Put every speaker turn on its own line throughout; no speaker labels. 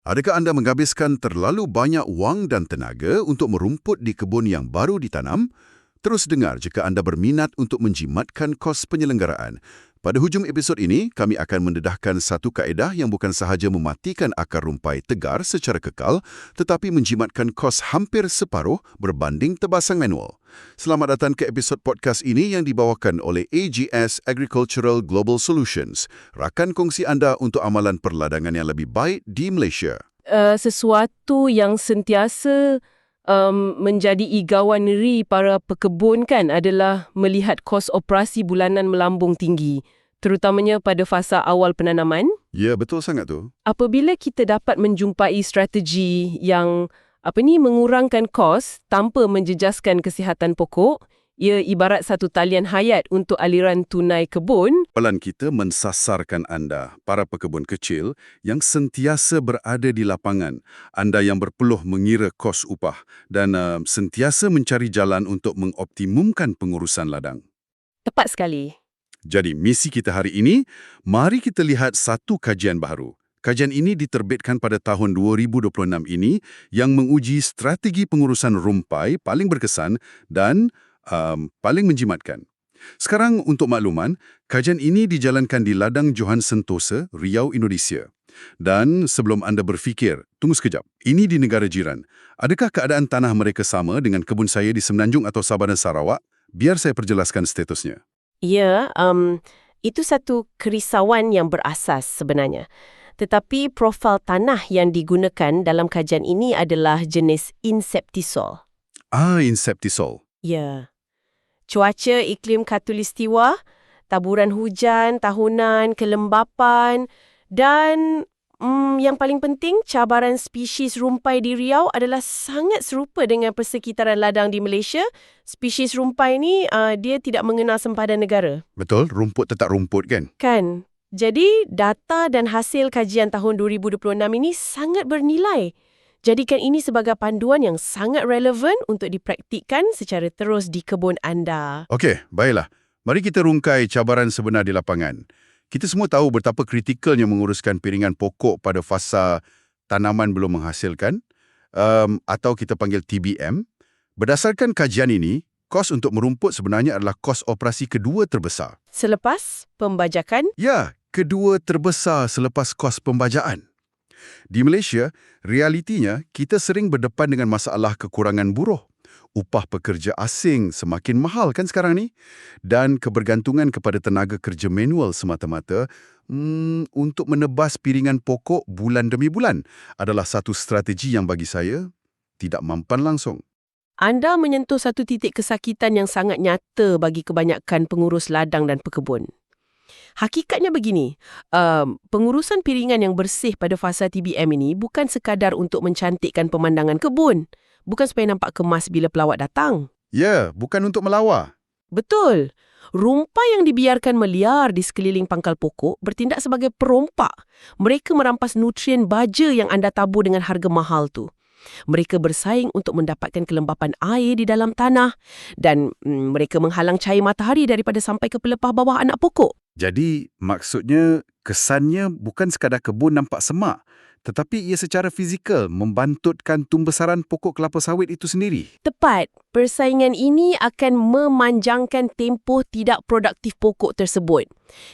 Adakah anda menghabiskan terlalu banyak wang dan tenaga untuk merumput di kebun yang baru ditanam? Terus dengar jika anda berminat untuk menjimatkan kos penyelenggaraan. Pada hujung episod ini, kami akan mendedahkan satu kaedah yang bukan sahaja mematikan akar rumpai tegar secara kekal, tetapi menjimatkan kos hampir separuh berbanding tebasang manual. Selamat datang ke episod podcast ini yang dibawakan oleh AGS Agricultural Global Solutions, rakan kongsi anda untuk amalan perladangan yang lebih baik di Malaysia.
Sesuatu yang sentiasa menjadi igawan neri para pekebun kan adalah melihat kos operasi bulanan melambung tinggi, terutamanya pada fasa awal penanaman.
Ya, betul sangat tu.
Apabila kita dapat menjumpai strategi yang mengurangkan kos tanpa menjejaskan kesihatan pokok, ia ibarat satu talian hayat untuk aliran tunai kebun.
Pelan kita mensasarkan anda, para pekebun kecil yang sentiasa berada di lapangan, anda yang berpeluh mengira kos upah dan sentiasa mencari jalan untuk mengoptimumkan pengurusan ladang.
Tepat sekali.
Jadi, misi kita hari ini, mari kita lihat satu kajian baru. Kajian ini diterbitkan pada tahun 2026 ini yang menguji strategi pengurusan rumpai paling berkesan dan paling menjimatkan. Sekarang untuk makluman, kajian ini dijalankan di Ladang Johan Sentosa, Riau, Indonesia. Dan sebelum anda berfikir, tunggu sekejap, ini di negara jiran. Adakah keadaan tanah mereka sama dengan kebun saya di Semenanjung atau Sabah dan Sarawak? Biar saya perjelaskan statusnya.
Ya, itu satu kerisauan yang berasas sebenarnya. Tetapi profil tanah yang digunakan dalam kajian ini adalah jenis Inceptisol.
Inceptisol.
Ya. Cuaca iklim khatulistiwa, taburan hujan tahunan, kelembapan dan yang paling penting, cabaran spesies rumpai di Riau adalah sangat serupa dengan persekitaran ladang di Malaysia. Spesies rumpai ni dia tidak mengenal sempadan negara.
Betul, rumput tetap rumput kan?
Kan? Jadi, data dan hasil kajian tahun 2026 ini sangat bernilai. Jadikan ini sebagai panduan yang sangat relevan untuk dipraktikkan secara terus di kebun anda.
Okey, baiklah. Mari kita rungkai cabaran sebenar di lapangan. Kita semua tahu betapa kritikalnya menguruskan piringan pokok pada fasa tanaman belum menghasilkan, atau kita panggil TBM. Berdasarkan kajian ini, kos untuk merumput sebenarnya adalah kos operasi kedua terbesar.
Selepas pembajakan?
Ya, kedua terbesar selepas kos pembajaan. Di Malaysia, realitinya kita sering berdepan dengan masalah kekurangan buruh. Upah pekerja asing semakin mahal kan sekarang ni? Dan kebergantungan kepada tenaga kerja manual semata-mata untuk menebas piringan pokok bulan demi bulan adalah satu strategi yang bagi saya tidak mampan langsung.
Anda menyentuh satu titik kesakitan yang sangat nyata bagi kebanyakan pengurus ladang dan pekebun. Hakikatnya begini, pengurusan piringan yang bersih pada fasa TBM ini bukan sekadar untuk mencantikkan pemandangan kebun. Bukan supaya nampak kemas bila pelawat datang.
Ya, bukan untuk melawar.
Betul. Rumpai yang dibiarkan meliar di sekeliling pangkal pokok bertindak sebagai perompak. Mereka merampas nutrien baja yang anda tabur dengan harga mahal tu. Mereka bersaing untuk mendapatkan kelembapan air di dalam tanah dan mereka menghalang cahaya matahari daripada sampai ke pelepah bawah anak pokok.
Jadi, maksudnya kesannya bukan sekadar kebun nampak semak, tetapi ia secara fizikal membantutkan tumbesaran pokok kelapa sawit itu sendiri.
Tepat. Persaingan ini akan memanjangkan tempoh tidak produktif pokok tersebut.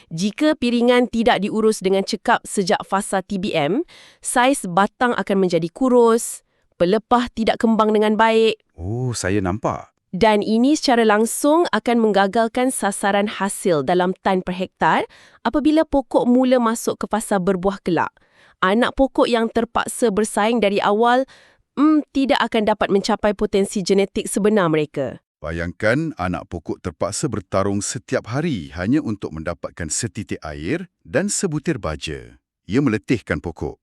Jika piringan tidak diurus dengan cekap sejak fasa TBM, saiz batang akan menjadi kurus, pelepah tidak kembang dengan baik.
Oh, saya nampak.
Dan ini secara langsung akan menggagalkan sasaran hasil dalam tan per hektar apabila pokok mula masuk ke fasa berbuah kelak. Anak pokok yang terpaksa bersaing dari awal tidak akan dapat mencapai potensi genetik sebenar mereka.
Bayangkan anak pokok terpaksa bertarung setiap hari hanya untuk mendapatkan setitik air dan sebutir baja. Ia meletihkan pokok.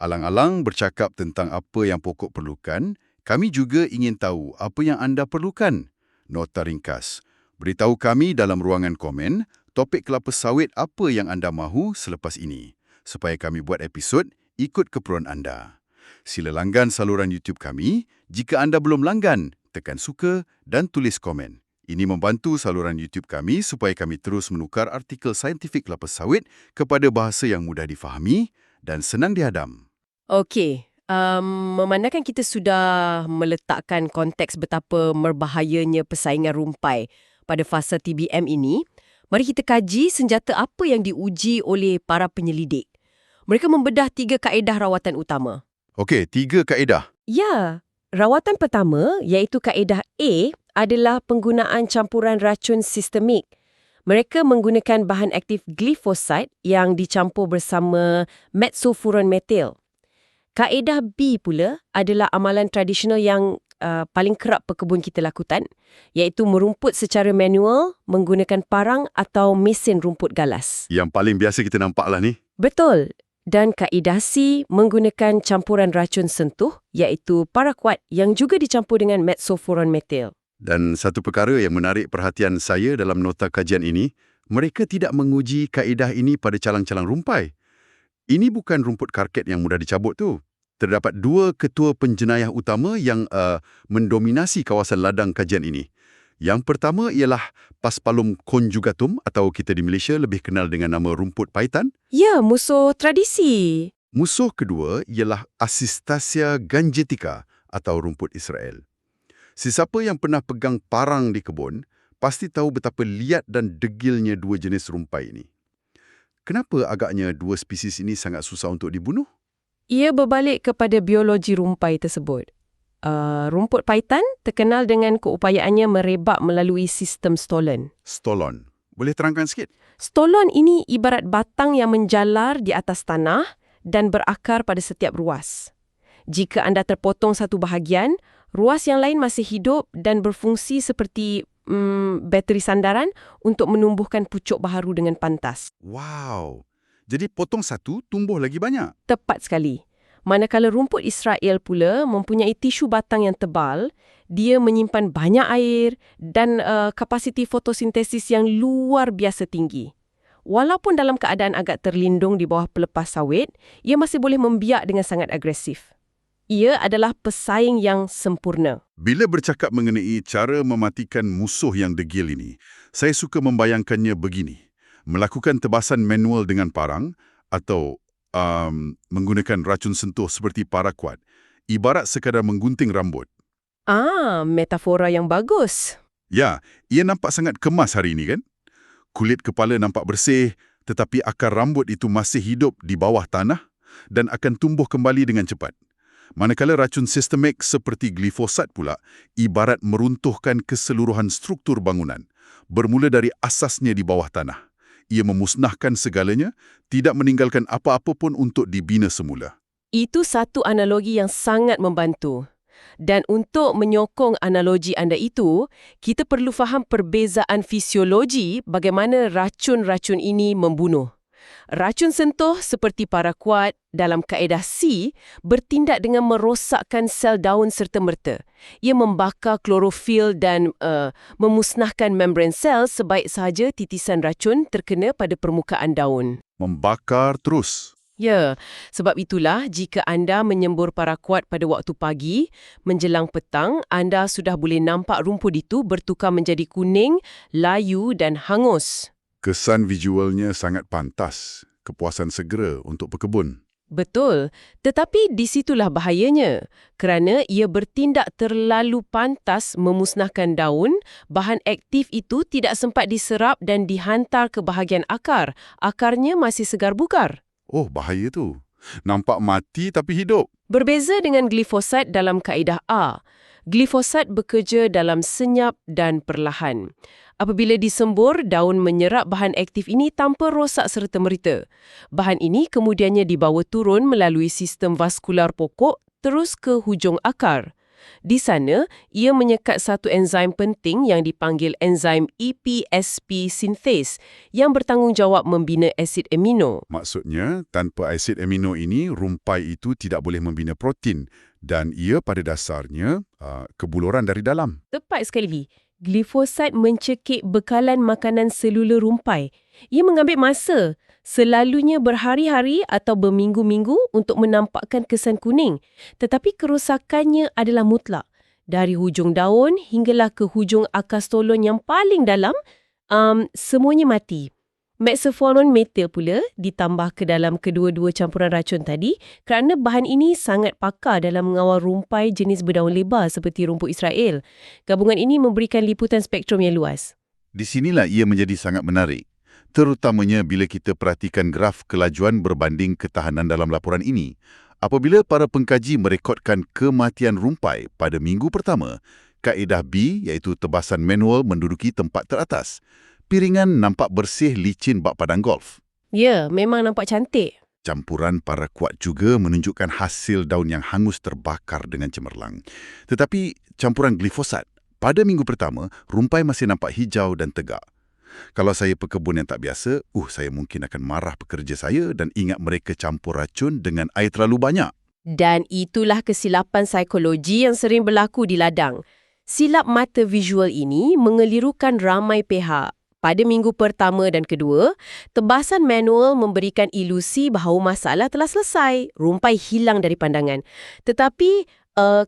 Alang-alang bercakap tentang apa yang pokok perlukan, kami juga ingin tahu apa yang anda perlukan. Nota ringkas. Beritahu kami dalam ruangan komen topik kelapa sawit apa yang anda mahu selepas ini, supaya kami buat episod ikut keperluan anda. Sila langgan saluran YouTube kami. Jika anda belum langgan, tekan suka dan tulis komen. Ini membantu saluran YouTube kami supaya kami terus menukar artikel saintifik kelapa sawit kepada bahasa yang mudah difahami dan senang dihadam.
Okey. Memandangkan kita sudah meletakkan konteks betapa berbahayanya persaingan rumpai pada fasa TBM ini, mari kita kaji senjata apa yang diuji oleh para penyelidik. Mereka membedah 3 kaedah rawatan utama.
Okey, 3 kaedah.
Ya, rawatan pertama iaitu kaedah A adalah penggunaan campuran racun sistemik. Mereka menggunakan bahan aktif glifosat yang dicampur bersama metsulfuron-metil. Kaedah B pula adalah amalan tradisional yang paling kerap pekebun kita lakukan, iaitu merumput secara manual menggunakan parang atau mesin rumput galas.
Yang paling biasa kita nampak lah ni.
Betul. Dan kaedah C menggunakan campuran racun sentuh, iaitu paraquat yang juga dicampur dengan metsulfuron-metil.
Dan satu perkara yang menarik perhatian saya dalam nota kajian ini, mereka tidak menguji kaedah ini pada calang-calang rumpai. Ini bukan rumput karket yang mudah dicabut tu. Terdapat 2 ketua penjenayah utama yang mendominasi kawasan ladang kajian ini. Yang pertama ialah Paspalum conjugatum atau kita di Malaysia lebih kenal dengan nama rumput paitan.
Ya, musuh tradisi.
Musuh kedua ialah Asistacia gangetica atau rumput Israel. Sesiapa yang pernah pegang parang di kebun pasti tahu betapa liat dan degilnya 2 jenis rumpai ini. Kenapa agaknya 2 spesies ini sangat susah untuk dibunuh?
Ia berbalik kepada biologi rumpai tersebut. Rumput paitan terkenal dengan keupayaannya merebak melalui sistem stolon.
Stolon. Boleh terangkan sikit?
Stolon ini ibarat batang yang menjalar di atas tanah dan berakar pada setiap ruas. Jika anda terpotong satu bahagian, ruas yang lain masih hidup dan berfungsi seperti bateri sandaran untuk menumbuhkan pucuk baharu dengan pantas.
Wow! Jadi potong satu, tumbuh lagi banyak.
Tepat sekali. Manakala rumput Israel pula mempunyai tisu batang yang tebal, dia menyimpan banyak air dan kapasiti fotosintesis yang luar biasa tinggi. Walaupun dalam keadaan agak terlindung di bawah pelepas sawit, ia masih boleh membiak dengan sangat agresif. Ia adalah pesaing yang sempurna.
Bila bercakap mengenai cara mematikan musuh yang degil ini, saya suka membayangkannya begini. Melakukan tebasan manual dengan parang atau menggunakan racun sentuh seperti paraquat, ibarat sekadar menggunting rambut.
Metafora yang bagus.
Ya, ia nampak sangat kemas hari ini kan? Kulit kepala nampak bersih, tetapi akar rambut itu masih hidup di bawah tanah dan akan tumbuh kembali dengan cepat. Manakala racun sistemik seperti glifosat pula, ibarat meruntuhkan keseluruhan struktur bangunan, bermula dari asasnya di bawah tanah. Ia memusnahkan segalanya, tidak meninggalkan apa-apa pun untuk dibina semula.
Itu satu analogi yang sangat membantu. Dan untuk menyokong analogi anda itu, kita perlu faham perbezaan fisiologi bagaimana racun-racun ini membunuh. Racun sentuh seperti paraquat dalam kaedah C bertindak dengan merosakkan sel daun serta-merta. Ia membakar klorofil dan memusnahkan membran sel sebaik sahaja titisan racun terkena pada permukaan daun.
Membakar terus.
Ya, sebab itulah jika anda menyembur paraquat pada waktu pagi, menjelang petang, anda sudah boleh nampak rumput itu bertukar menjadi kuning, layu dan hangus.
Kesan visualnya sangat pantas, kepuasan segera untuk pekebun.
Betul, tetapi di situlah bahayanya. Kerana ia bertindak terlalu pantas memusnahkan daun, bahan aktif itu tidak sempat diserap dan dihantar ke bahagian akar. Akarnya masih segar bugar.
Oh, bahaya tu. Nampak mati tapi hidup.
Berbeza dengan glifosat dalam kaedah A. Glifosat bekerja dalam senyap dan perlahan. Apabila disembur, daun menyerap bahan aktif ini tanpa rosak serta-merta. Bahan ini kemudiannya dibawa turun melalui sistem vaskular pokok terus ke hujung akar. Di sana, ia menyekat satu enzim penting yang dipanggil enzim EPSP synthase yang bertanggungjawab membina asid amino.
Maksudnya, tanpa asid amino ini, rumpai itu tidak boleh membina protein dan ia pada dasarnya kebuluran dari dalam.
Tepat sekali. Glifosat mencekik bekalan makanan selula rumpai. Ia mengambil masa, selalunya berhari-hari atau berminggu-minggu untuk menampakkan kesan kuning. Tetapi kerosakannya adalah mutlak. Dari hujung daun hinggalah ke hujung akar stolon yang paling dalam, semuanya mati. Methylphenone methyl pula ditambah ke dalam kedua-dua campuran racun tadi kerana bahan ini sangat pakar dalam mengawal rumpai jenis berdaun lebar seperti rumput Israel. Gabungan ini memberikan liputan spektrum yang luas.
Di sinilah ia menjadi sangat menarik, terutamanya bila kita perhatikan graf kelajuan berbanding ketahanan dalam laporan ini. Apabila para pengkaji merekodkan kematian rumpai pada minggu pertama, kaedah B iaitu tebasan manual menduduki tempat teratas. Piringan nampak bersih licin bak padang golf.
Ya, memang nampak cantik.
Campuran para kuat juga menunjukkan hasil daun yang hangus terbakar dengan cemerlang. Tetapi campuran glifosat, pada minggu pertama, rumpai masih nampak hijau dan tegak. Kalau saya pekebun yang tak biasa, saya mungkin akan marah pekerja saya dan ingat mereka campur racun dengan air terlalu banyak.
Dan itulah kesilapan psikologi yang sering berlaku di ladang. Silap mata visual ini mengelirukan ramai pihak. Pada minggu pertama dan kedua, tebasan manual memberikan ilusi bahawa masalah telah selesai, rumpai hilang dari pandangan. Tetapi,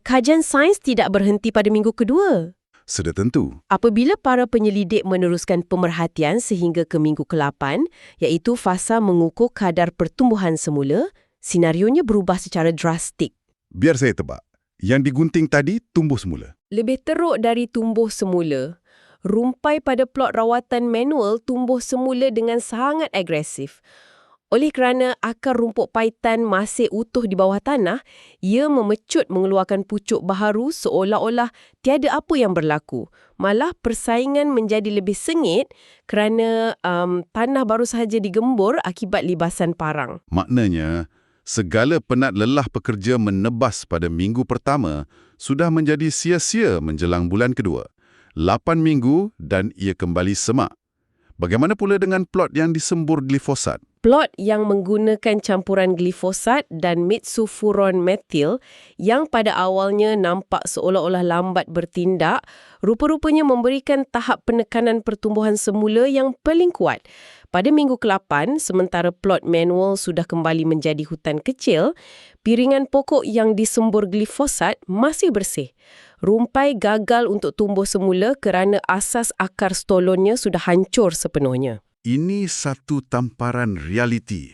kajian sains tidak berhenti pada minggu kedua.
Sudah tentu.
Apabila para penyelidik meneruskan pemerhatian sehingga ke minggu ke-8, iaitu fasa mengukur kadar pertumbuhan semula, senarionya berubah secara drastik.
Biar saya tebak, yang digunting tadi tumbuh semula.
Lebih teruk dari tumbuh semula. Rumpai pada plot rawatan manual tumbuh semula dengan sangat agresif. Oleh kerana akar rumput paitan masih utuh di bawah tanah, ia memecut mengeluarkan pucuk baharu seolah-olah tiada apa yang berlaku. Malah persaingan menjadi lebih sengit kerana tanah baru sahaja digembur akibat libasan parang.
Maknanya, segala penat lelah pekerja menebas pada minggu pertama sudah menjadi sia-sia menjelang bulan kedua. 8 minggu dan ia kembali semak. Bagaimana pula dengan plot yang disembur glifosat?
Plot yang menggunakan campuran glifosat dan methylphenone methyl yang pada awalnya nampak seolah-olah lambat bertindak, rupa-rupanya memberikan tahap penekanan pertumbuhan semula yang paling kuat. Pada minggu ke-8, sementara plot manual sudah kembali menjadi hutan kecil, piringan pokok yang disembur glifosat masih bersih. Rumpai gagal untuk tumbuh semula kerana asas akar stolonnya sudah hancur sepenuhnya.
Ini satu tamparan realiti.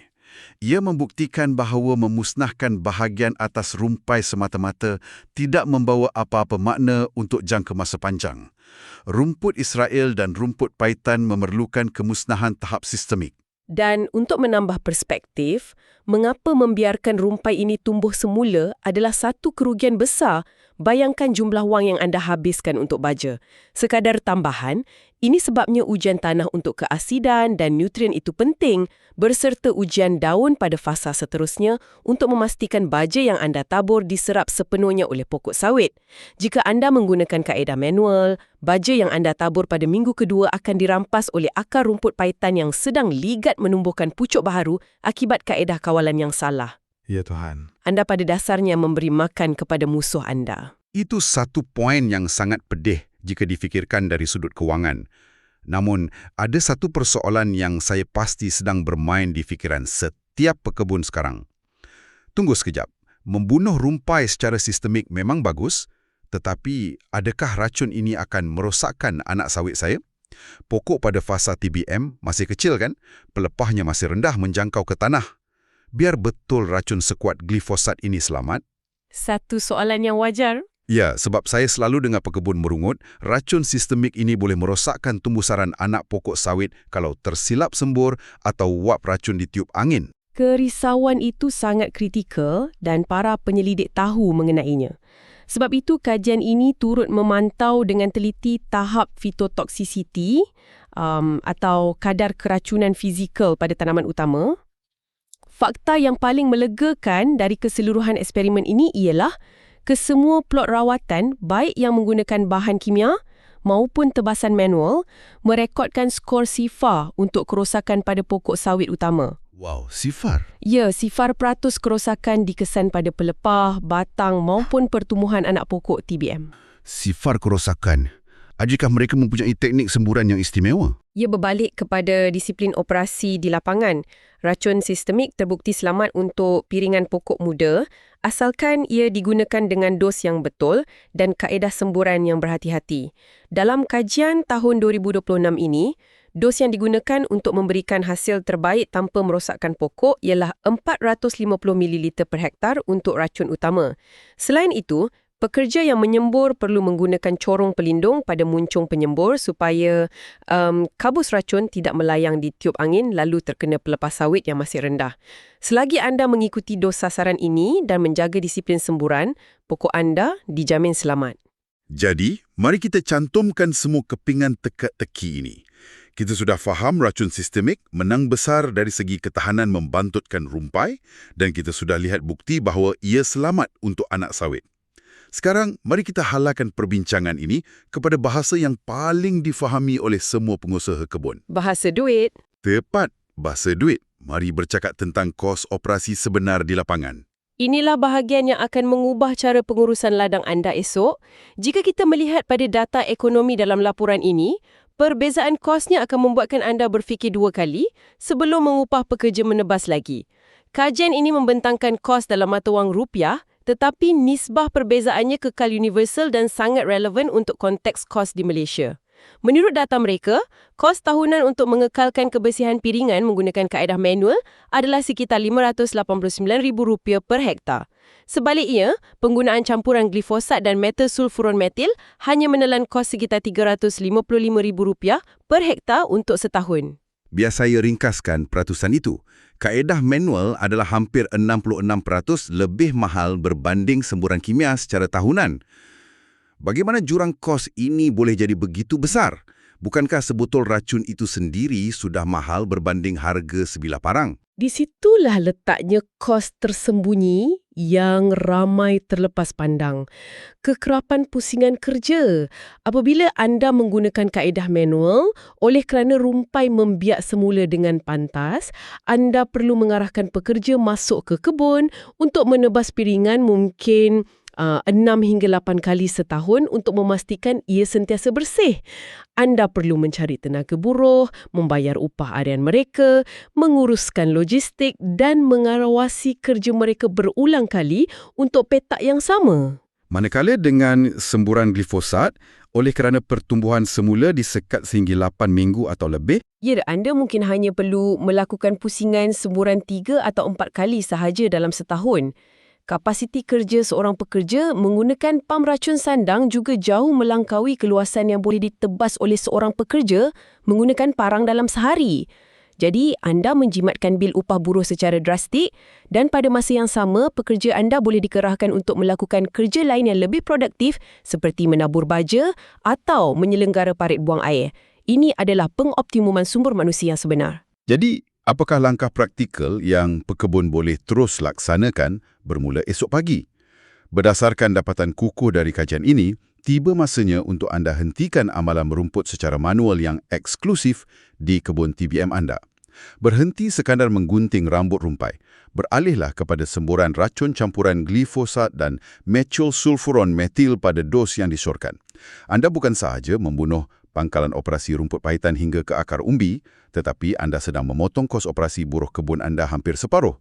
Ia membuktikan bahawa memusnahkan bahagian atas rumpai semata-mata tidak membawa apa-apa makna untuk jangka masa panjang. Rumput Israel dan rumput paitan memerlukan kemusnahan tahap sistemik.
Dan untuk menambah perspektif, mengapa membiarkan rumpai ini tumbuh semula adalah satu kerugian besar. Bayangkan jumlah wang yang anda habiskan untuk baja. Sekadar tambahan, ini sebabnya ujian tanah untuk keasidan dan nutrien itu penting, berserta ujian daun pada fasa seterusnya untuk memastikan baja yang anda tabur diserap sepenuhnya oleh pokok sawit. Jika anda menggunakan kaedah manual, baja yang anda tabur pada minggu kedua akan dirampas oleh akar rumput paitan yang sedang ligat menumbuhkan pucuk baharu akibat kaedah kawalan yang salah.
Ya Tuhan.
Anda pada dasarnya memberi makan kepada musuh anda.
Itu satu poin yang sangat pedih jika difikirkan dari sudut kewangan. Namun, ada satu persoalan yang saya pasti sedang bermain di fikiran setiap pekebun sekarang. Tunggu sekejap. Membunuh rumpai secara sistemik memang bagus, tetapi adakah racun ini akan merosakkan anak sawit saya? Pokok pada fasa TBM masih kecil kan? Pelepahnya masih rendah menjangkau ke tanah. Biar betul racun sekuat glifosat ini selamat?
Satu soalan yang wajar.
Ya, sebab saya selalu dengar pekebun merungut, racun sistemik ini boleh merosakkan tumbusaran anak pokok sawit kalau tersilap sembur atau wap racun ditiup angin.
Kerisauan itu sangat kritikal dan para penyelidik tahu mengenainya. Sebab itu kajian ini turut memantau dengan teliti tahap fitotoxicity atau kadar keracunan fizikal pada tanaman utama. Fakta yang paling melegakan dari keseluruhan eksperimen ini ialah kesemua plot rawatan, baik yang menggunakan bahan kimia maupun tebasan manual, merekodkan skor sifar untuk kerosakan pada pokok sawit utama.
Wow, sifar?
Ya, sifar peratus kerosakan dikesan pada pelepah, batang maupun pertumbuhan anak pokok TBM.
Sifar kerosakan. Adakah mereka mempunyai teknik semburan yang istimewa?
Ia berbalik kepada disiplin operasi di lapangan. Racun sistemik terbukti selamat untuk piringan pokok muda asalkan ia digunakan dengan dos yang betul dan kaedah semburan yang berhati-hati. Dalam kajian tahun 2026 ini, Dos yang digunakan untuk memberikan hasil terbaik tanpa merosakkan pokok ialah 450 ml per hektar untuk racun utama. Selain itu, pekerja yang menyembur perlu menggunakan corong pelindung pada muncung penyembur supaya kabus racun tidak melayang di tiup angin lalu terkena pelepas sawit yang masih rendah. Selagi anda mengikuti dos sasaran ini dan menjaga disiplin semburan, pokok anda dijamin selamat.
Jadi, mari kita cantumkan semua kepingan teka-teki ini. Kita sudah faham racun sistemik menang besar dari segi ketahanan membantutkan rumpai dan kita sudah lihat bukti bahawa ia selamat untuk anak sawit. Sekarang, mari kita halakan perbincangan ini kepada bahasa yang paling difahami oleh semua pengusaha kebun.
Bahasa duit.
Tepat, bahasa duit. Mari bercakap tentang kos operasi sebenar di lapangan.
Inilah bahagian yang akan mengubah cara pengurusan ladang anda esok. Jika kita melihat pada data ekonomi dalam laporan ini, perbezaan kosnya akan membuatkan anda berfikir dua kali sebelum mengupah pekerja menebas lagi. Kajian ini membentangkan kos dalam mata wang rupiah, tetapi nisbah perbezaannya kekal universal dan sangat relevan untuk konteks kos di Malaysia. Menurut data mereka, kos tahunan untuk mengekalkan kebersihan piringan menggunakan kaedah manual adalah sekitar RM589,000 per hektar. Sebaliknya, penggunaan campuran glifosat dan metil sulfuron metil hanya menelan kos sekitar RM355,000 per hektar untuk setahun.
Biar saya ringkaskan peratusan itu. Kaedah manual adalah hampir 66% lebih mahal berbanding semburan kimia secara tahunan. Bagaimana jurang kos ini boleh jadi begitu besar? Bukankah sebutul racun itu sendiri sudah mahal berbanding harga sebilah parang?
Di situlah letaknya kos tersembunyi yang ramai terlepas pandang. Kekerapan pusingan kerja. Apabila anda menggunakan kaedah manual, oleh kerana rumpai membiak semula dengan pantas, anda perlu mengarahkan pekerja masuk ke kebun untuk menebas piringan mungkin 6 hingga 8 kali setahun untuk memastikan ia sentiasa bersih. Anda perlu mencari tenaga buruh, membayar upah harian mereka, menguruskan logistik dan mengawasi kerja mereka berulang kali untuk petak yang sama.
Manakala dengan semburan glifosat, oleh kerana pertumbuhan semula disekat sehingga 8 minggu atau lebih,
Ya, anda mungkin hanya perlu melakukan pusingan semburan 3 atau 4 kali sahaja dalam setahun. Kapasiti kerja seorang pekerja menggunakan pam racun sandang juga jauh melampaui keluasan yang boleh ditebas oleh seorang pekerja menggunakan parang dalam sehari. Jadi, anda menjimatkan bil upah buruh secara drastik dan pada masa yang sama, pekerja anda boleh dikerahkan untuk melakukan kerja lain yang lebih produktif seperti menabur baja atau menyelenggara parit buang air. Ini adalah pengoptimuman sumber manusia yang sebenar.
jadi apakah langkah praktikal yang pekebun boleh terus laksanakan bermula esok pagi? Berdasarkan dapatan kukuh dari kajian ini, tiba masanya untuk anda hentikan amalan merumput secara manual yang eksklusif di kebun TBM anda. Berhenti sekadar menggunting rambut rumpai. Beralihlah kepada semburan racun campuran glifosat dan metil sulfuron metil pada dos yang disyorkan. Anda bukan sahaja membunuh pangkalan operasi rumput pahitan hingga ke akar umbi, tetapi anda sedang memotong kos operasi buruh kebun anda hampir separuh.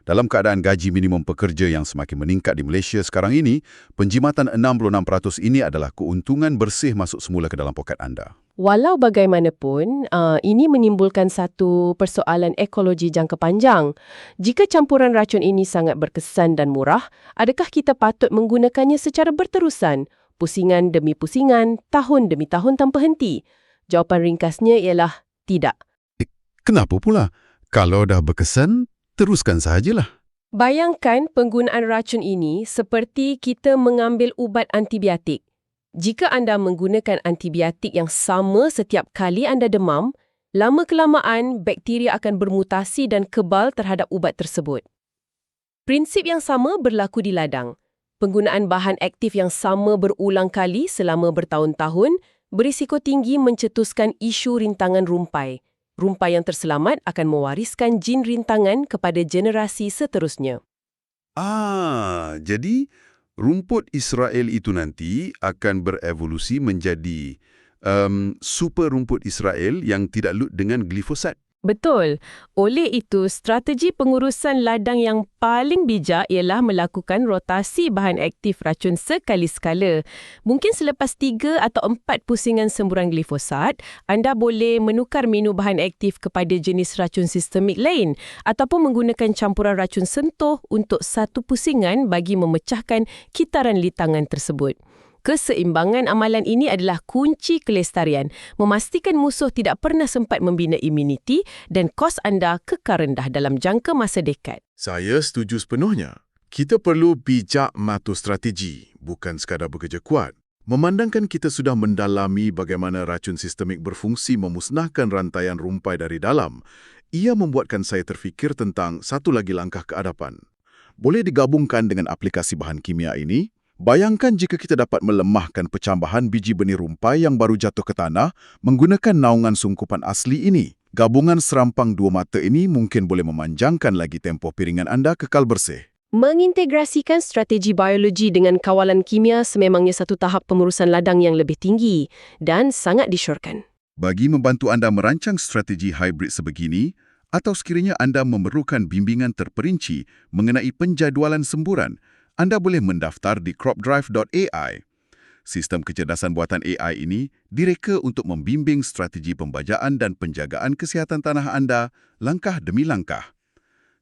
Dalam keadaan gaji minimum pekerja yang semakin meningkat di Malaysia sekarang ini, penjimatan 66% ini adalah keuntungan bersih masuk semula ke dalam poket anda.
Walau bagaimanapun, ini menimbulkan satu persoalan ekologi jangka panjang. Jika campuran racun ini sangat berkesan dan murah, adakah kita patut menggunakannya secara berterusan? Pusingan demi pusingan, tahun demi tahun tanpa henti? Jawapan ringkasnya ialah tidak.
Kenapa pula? Kalau dah berkesan, teruskan sahajalah.
Bayangkan penggunaan racun ini seperti kita mengambil ubat antibiotik. Jika anda menggunakan antibiotik yang sama setiap kali anda demam, lama-kelamaan bakteria akan bermutasi dan kebal terhadap ubat tersebut. Prinsip yang sama berlaku di ladang. Penggunaan bahan aktif yang sama berulang kali selama bertahun-tahun berisiko tinggi mencetuskan isu rintangan rumpai. Rumpai yang terselamat akan mewariskan jin rintangan kepada generasi seterusnya.
Jadi rumput Israel itu nanti akan berevolusi menjadi super rumput Israel yang tidak lut dengan glifosat.
Betul. Oleh itu, strategi pengurusan ladang yang paling bijak ialah melakukan rotasi bahan aktif racun sekali sekala. Mungkin selepas 3 atau 4 pusingan semburan glifosat, anda boleh menukar menu bahan aktif kepada jenis racun sistemik lain ataupun menggunakan campuran racun sentuh untuk satu pusingan bagi memecahkan kitaran litangan tersebut. Keseimbangan amalan ini adalah kunci kelestarian, memastikan musuh tidak pernah sempat membina imuniti dan kos anda kekal rendah dalam jangka masa dekad.
Saya setuju sepenuhnya. Kita perlu bijak matur strategi, bukan sekadar bekerja kuat. Memandangkan kita sudah mendalami bagaimana racun sistemik berfungsi memusnahkan rantaian rumpai dari dalam, ia membuatkan saya terfikir tentang satu lagi langkah ke hadapan. Boleh digabungkan dengan aplikasi bahan kimia ini? Bayangkan jika kita dapat melemahkan pecambahan biji benih rumpai yang baru jatuh ke tanah menggunakan naungan sungkupan asli ini. Gabungan serampang dua mata ini mungkin boleh memanjangkan lagi tempoh piringan anda kekal bersih.
Mengintegrasikan strategi biologi dengan kawalan kimia sememangnya satu tahap pengurusan ladang yang lebih tinggi dan sangat disyorkan.
Bagi membantu anda merancang strategi hybrid sebegini, atau sekiranya anda memerlukan bimbingan terperinci mengenai penjadualan semburan, anda boleh mendaftar di cropdrive.ai. Sistem kecerdasan buatan AI ini direka untuk membimbing strategi pembajaan dan penjagaan kesihatan tanah anda langkah demi langkah.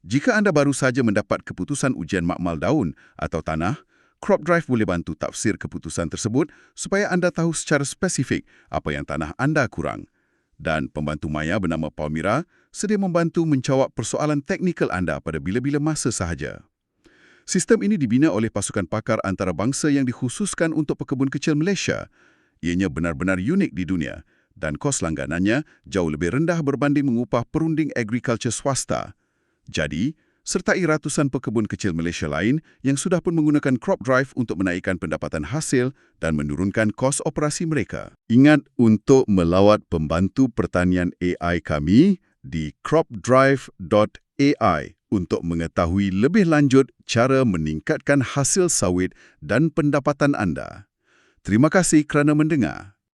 Jika anda baru saja mendapat keputusan ujian makmal daun atau tanah, CropDrive boleh bantu tafsir keputusan tersebut supaya anda tahu secara spesifik apa yang tanah anda kurang. Dan pembantu maya bernama Palmira sedia membantu menjawab persoalan teknikal anda pada bila-bila masa sahaja. Sistem ini dibina oleh pasukan pakar antarabangsa yang dikhususkan untuk pekebun kecil Malaysia. Ianya benar-benar unik di dunia dan kos langganannya jauh lebih rendah berbanding mengupah perunding agriculture swasta. Jadi, sertai ratusan pekebun kecil Malaysia lain yang sudah pun menggunakan CropDrive untuk menaikkan pendapatan hasil dan menurunkan kos operasi mereka. Ingat untuk melawat pembantu pertanian AI kami di cropdrive.ai untuk mengetahui lebih lanjut cara meningkatkan hasil sawit dan pendapatan anda. Terima kasih kerana mendengar.